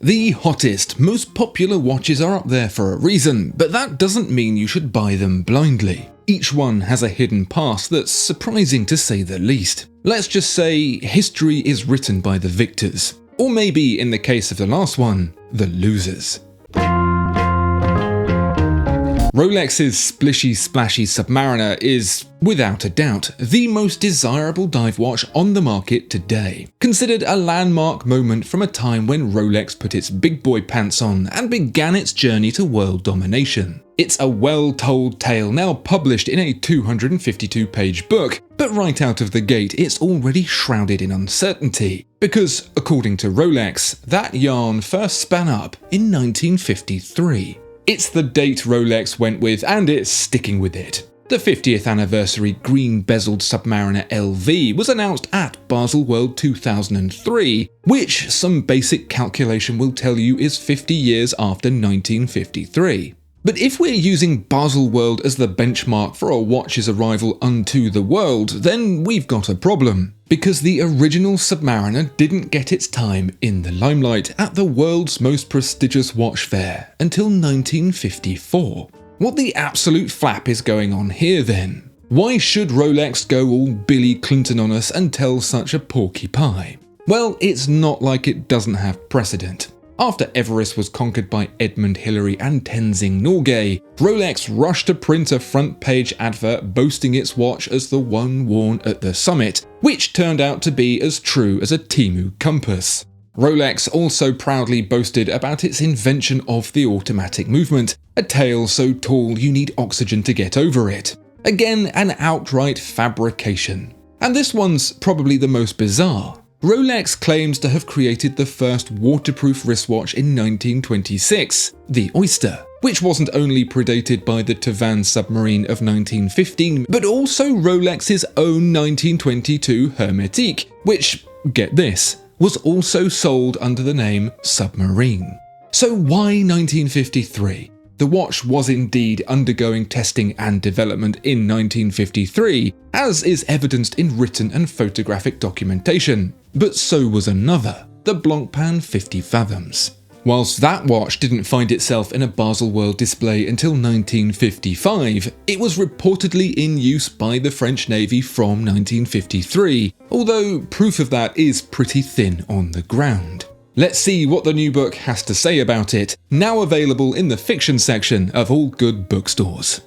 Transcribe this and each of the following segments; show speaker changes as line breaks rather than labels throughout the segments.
The hottest, most popular watches are up there for a reason, but that doesn't mean you should buy them blindly. Each one has a hidden past that's surprising to say the least. Let's just say history is written by the victors. Or maybe, in the case of the last one, the losers. Rolex's splishy splashy Submariner is, without a doubt, the most desirable dive watch on the market today. Considered a landmark moment from a time when Rolex put its big boy pants on and began its journey to world domination. It's a well-told tale now published in a 252-page book, but right out of the gate it's already shrouded in uncertainty. Because, according to Rolex, that yarn first span up in 1953. It's the date Rolex went with, and it's sticking with it. The 50th anniversary green-bezeled Submariner LV was announced at Basel World 2003, which some basic calculation will tell you is 50 years after 1953. But if we're using Basel World as the benchmark for a watch's arrival unto the world, then we've got a problem. Because the original Submariner didn't get its time in the limelight at the world's most prestigious watch fair until 1954. What the absolute flap is going on here then? Why should Rolex go all Billy Clinton on us and tell such a porky pie? Well, it's not like it doesn't have precedent. After Everest was conquered by Edmund Hillary and Tenzing Norgay, Rolex rushed to print a front-page advert boasting its watch as the one worn at the summit, which turned out to be as true as a Temu compass. Rolex also proudly boasted about its invention of the automatic movement, a tale so tall you need oxygen to get over it. Again, an outright fabrication. And this one's probably the most bizarre. Rolex claims to have created the first waterproof wristwatch in 1926, the Oyster, which wasn't only predated by the Tavan submarine of 1915, but also Rolex's own 1922 Hermetique, which, get this, was also sold under the name Submarine. So why 1953? The watch was indeed undergoing testing and development in 1953, as is evidenced in written and photographic documentation. But so was another, the Blancpain 50 Fathoms. Whilst that watch didn't find itself in a Basel World display until 1955, it was reportedly in use by the French Navy from 1953, although proof of that is pretty thin on the ground. Let's see what the new book has to say about it, now available in the fiction section of all good bookstores.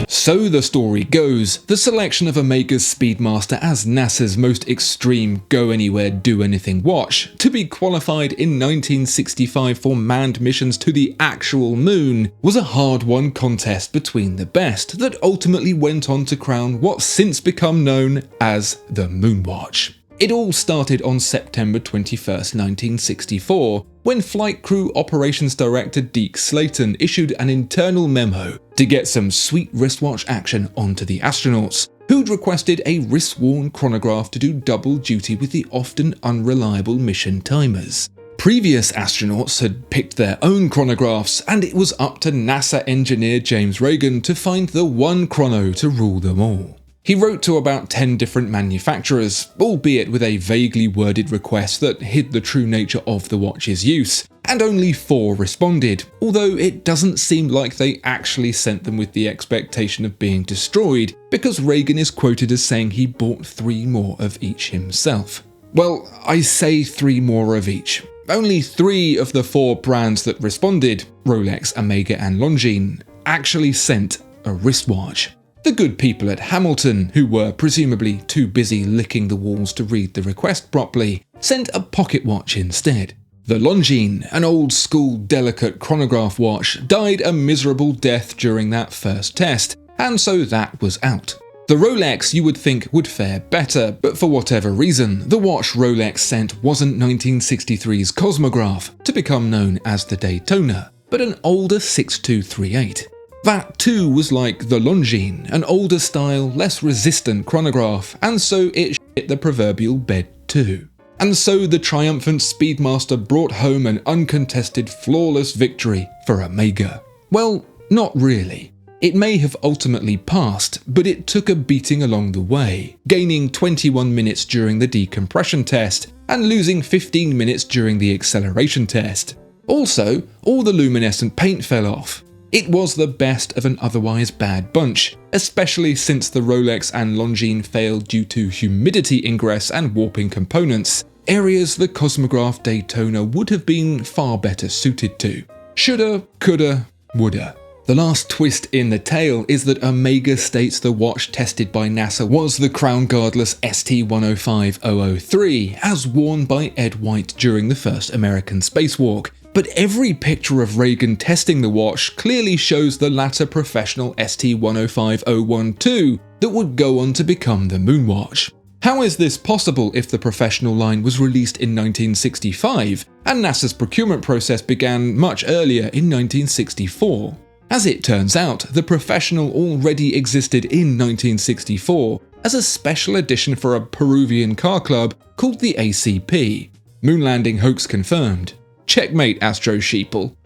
So the story goes, the selection of Omega's Speedmaster as NASA's most extreme go-anywhere do-anything watch, to be qualified in 1965 for manned missions to the actual moon, was a hard-won contest between the best that ultimately went on to crown what's since become known as the Moonwatch. It all started on September 21, 1964, when Flight Crew Operations Director Deke Slayton issued an internal memo to get some sweet wristwatch action onto the astronauts, who'd requested a wrist-worn chronograph to do double duty with the often unreliable mission timers. Previous astronauts had picked their own chronographs, and it was up to NASA engineer James Reagan to find the one chrono to rule them all. He wrote to about 10 different manufacturers, albeit with a vaguely worded request that hid the true nature of the watch's use, and only 4 responded, although it doesn't seem like they actually sent them with the expectation of being destroyed, because Reagan is quoted as saying he bought 3 more of each himself. Well, I say 3 more of each. Only 3 of the 4 brands that responded, Rolex, Omega and Longines, actually sent a wristwatch. The good people at Hamilton, who were presumably too busy licking the walls to read the request properly, sent a pocket watch instead. The Longines, an old-school delicate chronograph watch, died a miserable death during that first test, and so that was out. The Rolex you would think would fare better, but for whatever reason, the watch Rolex sent wasn't 1963's Cosmograph, to become known as the Daytona, but an older 6238. That too was like the Longines, an older style, less resistant chronograph, and so it shit the proverbial bed too. And so the triumphant Speedmaster brought home an uncontested, flawless victory for Omega. Well, not really. It may have ultimately passed, but it took a beating along the way, gaining 21 minutes during the decompression test, and losing 15 minutes during the acceleration test. Also, all the luminescent paint fell off. It was the best of an otherwise bad bunch, especially since the Rolex and Longines failed due to humidity ingress and warping components, areas the Cosmograph Daytona would have been far better suited to. Shoulda, coulda, woulda. The last twist in the tale is that Omega states the watch tested by NASA was the crown guardless ST-105003, as worn by Ed White during the first American spacewalk. But every picture of Reagan testing the watch clearly shows the latter professional ST-105012 that would go on to become the Moonwatch. How is this possible if the professional line was released in 1965 and NASA's procurement process began much earlier in 1964? As it turns out, the professional already existed in 1964 as a special edition for a Peruvian car club called the ACP. Moon landing hoax confirmed. Checkmate, Astro Sheeple.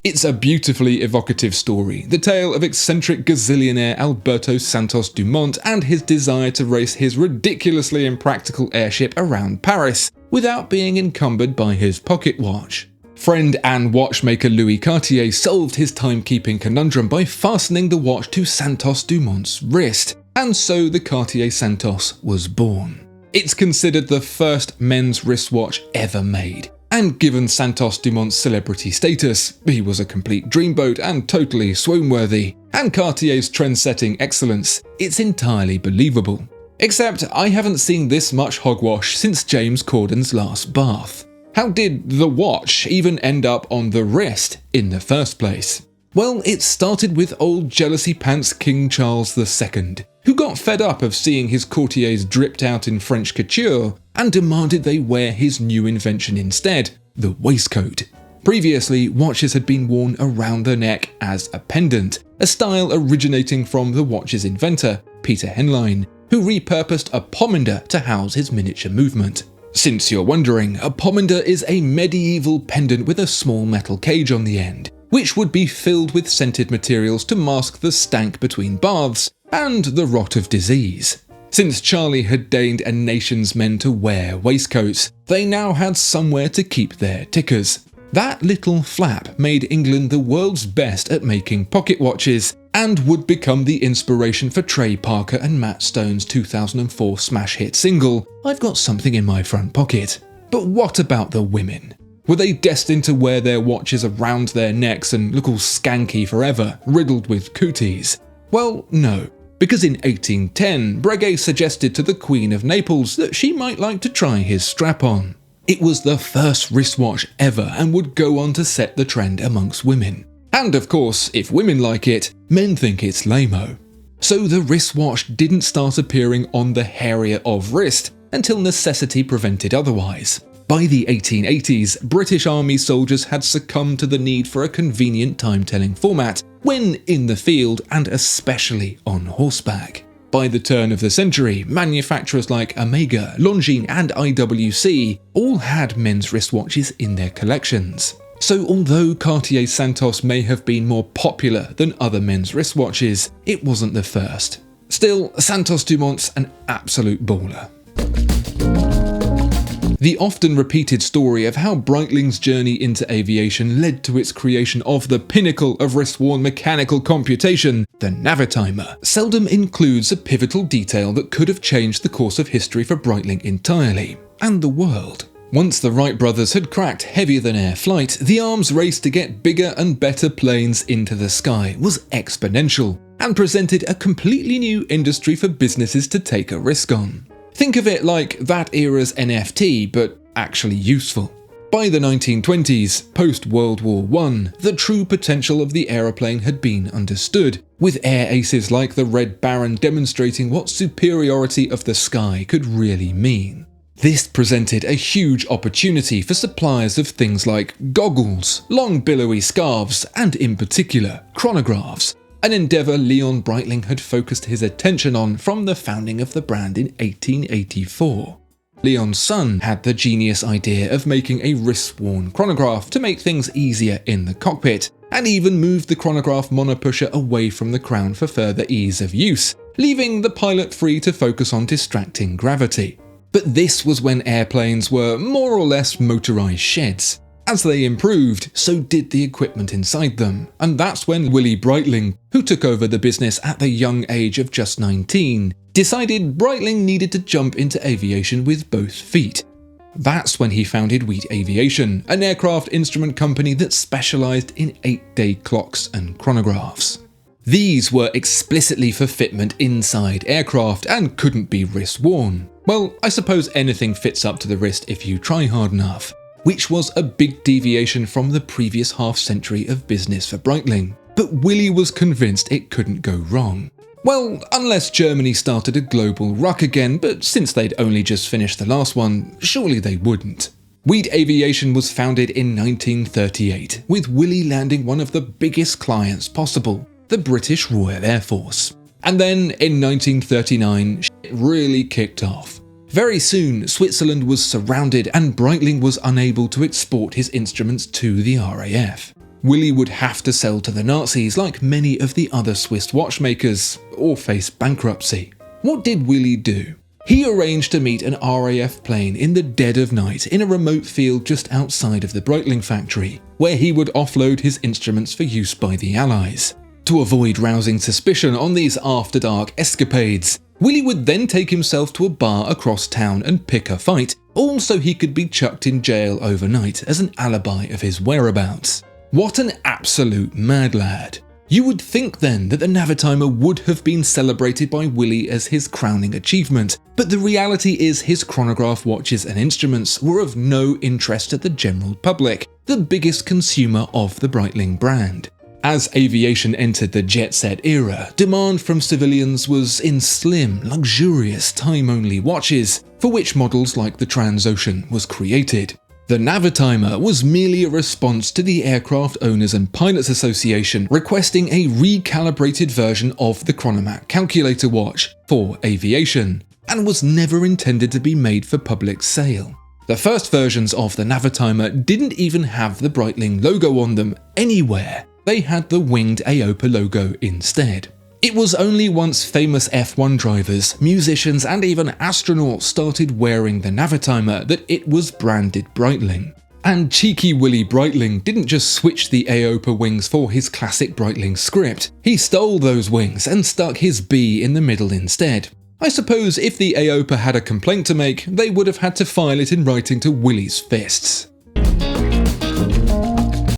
It's a beautifully evocative story, the tale of eccentric gazillionaire Alberto Santos Dumont and his desire to race his ridiculously impractical airship around Paris without being encumbered by his pocket watch. Friend and watchmaker Louis Cartier solved his timekeeping conundrum by fastening the watch to Santos Dumont's wrist, and so the Cartier Santos was born. It's considered the first men's wristwatch ever made, and given Santos Dumont's celebrity status, he was a complete dreamboat and totally swoon-worthy, and Cartier's trend-setting excellence, it's entirely believable. Except I haven't seen this much hogwash since James Corden's last bath. How did the watch even end up on the wrist in the first place? Well, it started with old jealousy pants King Charles II, who got fed up of seeing his courtiers dripped out in French couture and demanded they wear his new invention instead, the waistcoat. Previously, watches had been worn around the neck as a pendant, a style originating from the watch's inventor, Peter Henlein, who repurposed a pomander to house his miniature movement. Since you're wondering, a pomander is a medieval pendant with a small metal cage on the end, which would be filled with scented materials to mask the stank between baths and the rot of disease. Since Charlie had deigned a nation's men to wear waistcoats, they now had somewhere to keep their tickers. That little flap made England the world's best at making pocket watches, and would become the inspiration for Trey Parker and Matt Stone's 2004 smash hit single, I've Got Something in My Front Pocket. But what about the women? Were they destined to wear their watches around their necks and look all skanky forever, riddled with cooties? Well, no. Because in 1810, Breguet suggested to the Queen of Naples that she might like to try his strap-on. It was the first wristwatch ever and would go on to set the trend amongst women. And of course, if women like it, men think it's lame-o. So the wristwatch didn't start appearing on the hairier of wrist until necessity prevented otherwise. By the 1880s, British Army soldiers had succumbed to the need for a convenient time-telling format when in the field and especially on horseback. By the turn of the century, manufacturers like Omega, Longines and IWC all had men's wristwatches in their collections. So although Cartier Santos may have been more popular than other men's wristwatches, it wasn't the first. Still, Santos Dumont's an absolute baller. The often repeated story of how Breitling's journey into aviation led to its creation of the pinnacle of wrist-worn mechanical computation, the Navitimer, seldom includes a pivotal detail that could have changed the course of history for Breitling entirely, and the world. Once the Wright brothers had cracked heavier-than-air flight, the arms race to get bigger and better planes into the sky was exponential, and presented a completely new industry for businesses to take a risk on. Think of it like that era's NFT, but actually useful. By the 1920s, post-World War I, the true potential of the aeroplane had been understood, with air aces like the Red Baron demonstrating what superiority of the sky could really mean. This presented a huge opportunity for suppliers of things like goggles, long billowy scarves, and in particular, chronographs, an endeavour Leon Breitling had focused his attention on from the founding of the brand in 1884. Leon's son had the genius idea of making a wrist-worn chronograph to make things easier in the cockpit, and even moved the chronograph monopusher away from the crown for further ease of use, leaving the pilot free to focus on distracting gravity. But this was when airplanes were more or less motorised sheds. As they improved, so did the equipment inside them, and that's when Willy Breitling, who took over the business at the young age of just 19, decided Breitling needed to jump into aviation with both feet. That's when he founded Wheat Aviation, an aircraft instrument company that specialised in 8-day clocks and chronographs. These were explicitly for fitment inside aircraft and couldn't be wrist-worn. Well, I suppose anything fits up to the wrist if you try hard enough, which was a big deviation from the previous half-century of business for Breitling. But Willy was convinced it couldn't go wrong. Well, unless Germany started a global ruck again, but since they'd only just finished the last one, surely they wouldn't. Wheat Aviation was founded in 1938, with Willy landing one of the biggest clients possible, the British Royal Air Force. And then, in 1939, shit really kicked off. Very soon, Switzerland was surrounded and Breitling was unable to export his instruments to the RAF. Willy would have to sell to the Nazis like many of the other Swiss watchmakers, or face bankruptcy. What did Willy do? He arranged to meet an RAF plane in the dead of night in a remote field just outside of the Breitling factory, where he would offload his instruments for use by the Allies. To avoid rousing suspicion on these after-dark escapades, Willy would then take himself to a bar across town and pick a fight, all so he could be chucked in jail overnight as an alibi of his whereabouts. What an absolute mad lad. You would think then that the Navitimer would have been celebrated by Willy as his crowning achievement, but the reality is his chronograph watches and instruments were of no interest to the general public, the biggest consumer of the Breitling brand. As aviation entered the jet-set era, demand from civilians was in slim, luxurious, time-only watches, for which models like the Transocean was created. The Navitimer was merely a response to the Aircraft Owners and Pilots Association requesting a recalibrated version of the Chronomat calculator watch for aviation, and was never intended to be made for public sale. The first versions of the Navitimer didn't even have the Breitling logo on them anywhere. They had the winged AOPA logo instead. It was only once famous F1 drivers, musicians and even astronauts started wearing the Navitimer that it was branded Breitling. And cheeky Willy Breitling didn't just switch the AOPA wings for his classic Breitling script, he stole those wings and stuck his B in the middle instead. I suppose if the AOPA had a complaint to make, they would have had to file it in writing to Willy's fists.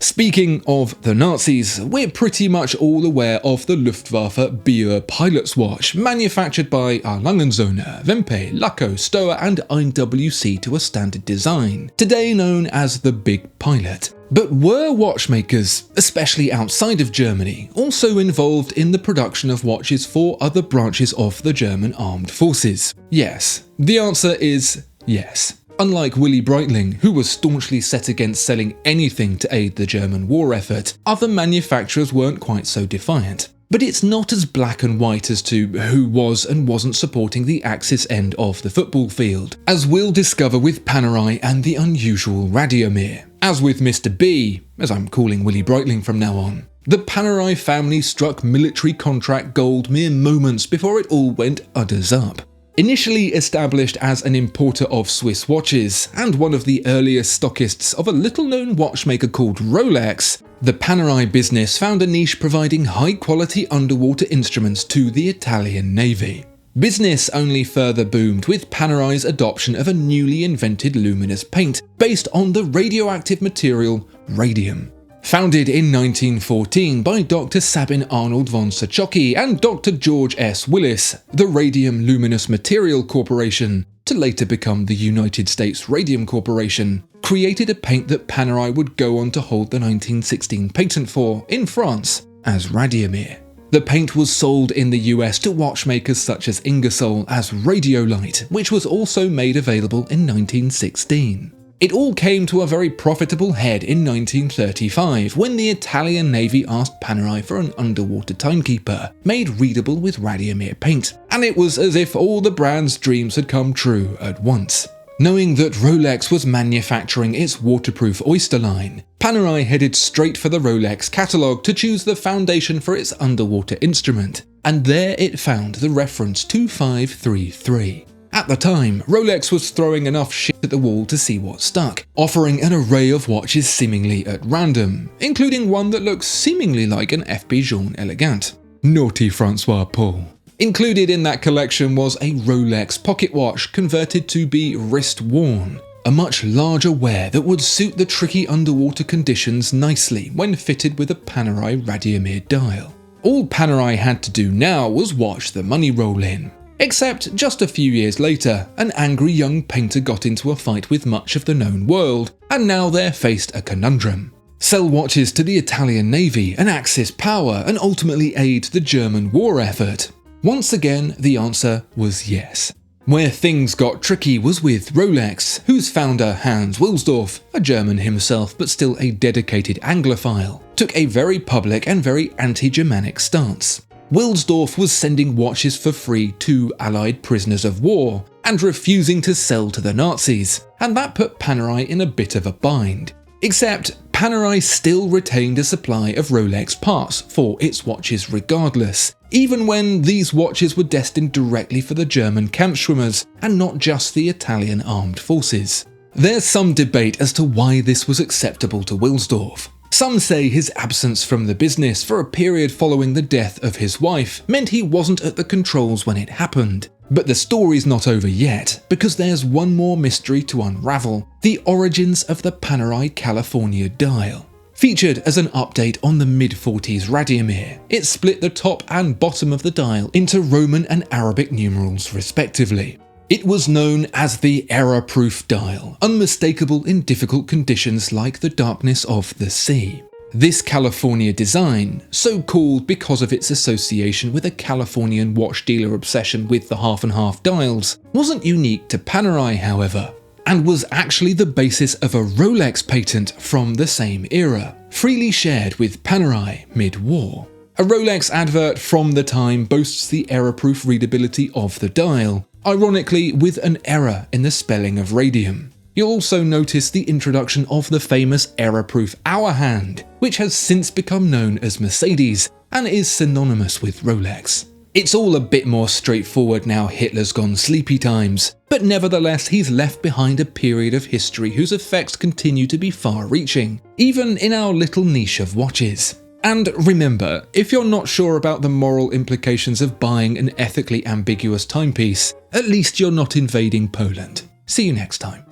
Speaking of the Nazis, we're pretty much all aware of the Luftwaffe Bier pilot's watch, manufactured by Erlangenzone, Wempe, Lucco, Stoer and IWC to a standard design, today known as the Big Pilot. But were watchmakers, especially outside of Germany, also involved in the production of watches for other branches of the German armed forces? Yes. The answer is yes. Unlike Willy Breitling, who was staunchly set against selling anything to aid the German war effort, other manufacturers weren't quite so defiant. But it's not as black and white as to who was and wasn't supporting the Axis end of the football field, as we'll discover with Panerai and the unusual Radiomir. As with Mr. B, as I'm calling Willy Breitling from now on, the Panerai family struck military contract gold mere moments before it all went udders up. Initially established as an importer of Swiss watches, and one of the earliest stockists of a little-known watchmaker called Rolex, the Panerai business found a niche providing high-quality underwater instruments to the Italian Navy. Business only further boomed with Panerai's adoption of a newly invented luminous paint based on the radioactive material radium. Founded in 1914 by Dr. Sabin Arnold von Sochocki and Dr. George S. Willis, the Radium Luminous Material Corporation, to later become the United States Radium Corporation, created a paint that Panerai would go on to hold the 1916 patent for in France as Radiomir. The paint was sold in the US to watchmakers such as Ingersoll as Radiolite, which was also made available in 1916. It all came to a very profitable head in 1935 when the Italian Navy asked Panerai for an underwater timekeeper, made readable with Radiomir paint, and it was as if all the brand's dreams had come true at once. Knowing that Rolex was manufacturing its waterproof Oyster line, Panerai headed straight for the Rolex catalogue to choose the foundation for its underwater instrument, and there it found the reference 2533. At the time, Rolex was throwing enough shit at the wall to see what stuck, offering an array of watches seemingly at random, including one that looks seemingly like an FB Jaune Elegant. Naughty Francois Paul. Included in that collection was a Rolex pocket watch converted to be wrist-worn, a much larger wear that would suit the tricky underwater conditions nicely when fitted with a Panerai Radiomir dial. All Panerai had to do now was watch the money roll in. Except just a few years later, an angry young painter got into a fight with much of the known world, and now they're faced a conundrum. Sell watches to the Italian Navy and Axis power and ultimately aid the German war effort? Once again, the answer was yes. Where things got tricky was with Rolex, whose founder Hans Wilsdorf, a German himself but still a dedicated Anglophile, took a very public and very anti-Germanic stance. Wilsdorf was sending watches for free to Allied prisoners of war and refusing to sell to the Nazis, and that put Panerai in a bit of a bind. Except Panerai still retained a supply of Rolex parts for its watches regardless, even when these watches were destined directly for the German Kampfschwimmers and not just the Italian armed forces. There's some debate as to why this was acceptable to Wilsdorf. Some say his absence from the business for a period following the death of his wife meant he wasn't at the controls when it happened. But the story's not over yet, because there's one more mystery to unravel: the origins of the Panerai California dial. Featured as an update on the mid-40s Radiomir, it split the top and bottom of the dial into Roman and Arabic numerals respectively. It was known as the error-proof dial, unmistakable in difficult conditions like the darkness of the sea. This California design, so called because of its association with a Californian watch dealer obsession with the half-and-half dials, wasn't unique to Panerai, however, and was actually the basis of a Rolex patent from the same era, freely shared with Panerai mid-war. A Rolex advert from the time boasts the error-proof readability of the dial, ironically with an error in the spelling of radium. You'll also notice the introduction of the famous error-proof hour hand, which has since become known as Mercedes and is synonymous with Rolex. It's all a bit more straightforward now Hitler's gone sleepy times, but nevertheless he's left behind a period of history whose effects continue to be far-reaching, even in our little niche of watches. And remember, if you're not sure about the moral implications of buying an ethically ambiguous timepiece, at least you're not invading Poland. See you next time.